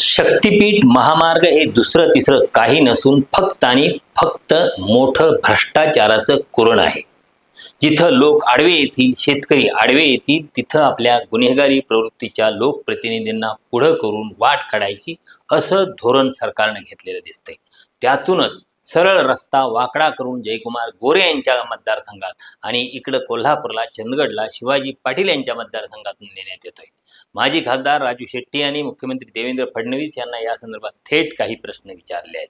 शक्तीपीठ महामार्ग हे दुसरं तिसरं काही नसून फक्त आणि फक्त मोठं भ्रष्टाचाराचं कुरण आहे. जिथं लोक आडवे येतील, शेतकरी आडवे येतील, तिथं आपल्या गुन्हेगारी प्रवृत्तीच्या लोकप्रतिनिधींना पुढं करून वाट काढायची असं धोरण सरकारने घेतलेलं दिसतंय. त्यातूनच सरळ रस्ता वाकडा करून जयकुमार गोरे यांच्या मतदारसंघात आणि इकडं कोल्हापूरला, चंदगडला शिवाजी पाटील यांच्या मतदारसंघातून नेण्यात येतोय. माजी खासदार राजू शेट्टी यांनी मुख्यमंत्री देवेंद्र फडणवीस यांना या संदर्भात थेट काही प्रश्न विचारले आहेत.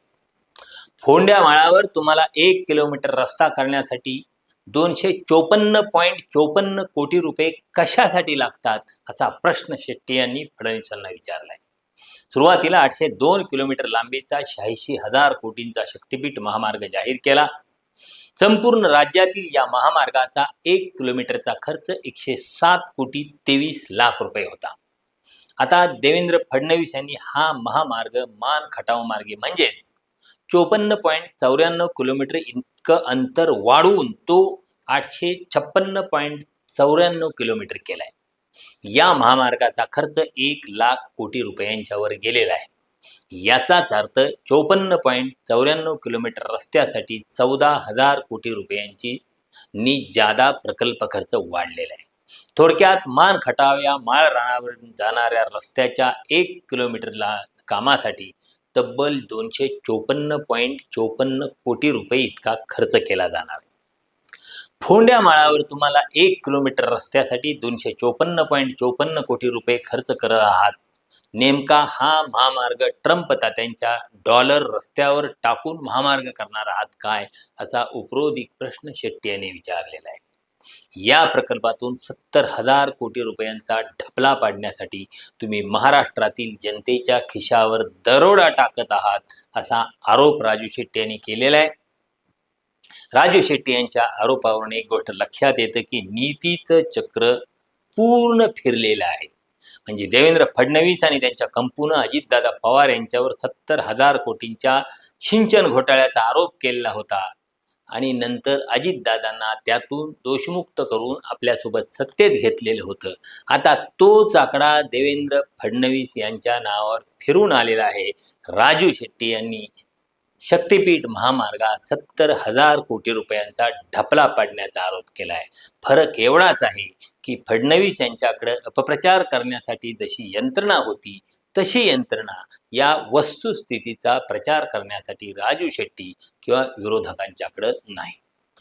फोंड्या माळावर तुम्हाला 1 किलोमीटर रस्ता करण्यासाठी 254.54 कोटी रुपये कशासाठी लागतात, असा प्रश्न शेट्टी यांनी फडणवीसांना विचारलाय. सुरुवातीला 802 किलोमीटर लांबीचा 86,000 कोटींचा शक्तीपीठ महामार्ग जाहीर केला. संपूर्ण राज्यातील या महामार्गाचा 1 किलोमीटरचा खर्च 107 कोटी 23 लाख रुपये होता. आता देवेंद्र फडणवीस यांनी हा महामार्ग मान खटाव मार्गे म्हणजेच 54.94 किलोमीटर इतकं अंतर वाढवून तो 856.94 किलोमीटर केलाय. या महामार्गाचा खर्च 1 लाख कोटी रुपयांच्या वर गेलेला आहे. याचाच अर्थ 54.94 किलोमीटर रस्त्यासाठी 14,000 कोटी रुपयांची जादा प्रकल्प खर्च वाढलेला आहे. थोडक्यात मान खटाव या माळ रानावर जाणाऱ्या रस्त्याच्या 1 किलोमीटरला कामासाठी तब्बल 254.54 कोटी रुपये इतका खर्च केला जाणार आहे. फोंड्या माळावर तुम्हाला 1 किलोमीटर रस्त्यासाठी 254.54 कोटी रुपये खर्च करत आहात. नेमका हा महामार्ग ट्रम्प तात्यांच्या डॉलर रस्त्यावर टाकून महामार्ग करणार आहात काय, असा उपरोधिक प्रश्न शेट्टी यांनी विचारलेला आहे. या प्रकल्पातून 70,000 कोटी रुपयांचा ढपला पाडण्यासाठी तुम्ही महाराष्ट्रातील जनतेच्या खिशावर दरोडा टाकत आहात, असा आरोप राजू शेट्टी यांनी केलेला आहे. राजू शेट्टी यांच्या आरोपावरून एक गोष्ट लक्षात येतं की नीतीचं चक्र पूर्ण फिरलेलं आहे. म्हणजे देवेंद्र फडणवीस आणि त्यांच्या कंपनीनं अजितदादा पवार यांच्यावर 70,000 कोटींच्या सिंचन घोटाळ्याचा आरोप केलेला होता आणि नंतर अजितदादांना त्यातून दोषमुक्त करून आपल्यासोबत सत्तेत घेतलेलं होतं. आता तोच आकडा देवेंद्र फडणवीस यांच्या नावावर फिरून आलेला आहे. राजू शेट्टी यांनी शक्तीपीठ महामार्गात 70,000 कोटी रुपयांचा ढपला पाडण्याचा आरोप केला आहे. फरक एवढाच आहे की फडणवीस यांच्याकडे अपप्रचार करण्यासाठी जशी यंत्रणा होती तशी यंत्रणा या वस्तुस्थितीचा प्रचार करण्यासाठी राजू शेट्टी किंवा विरोधकांच्याकडे नाही.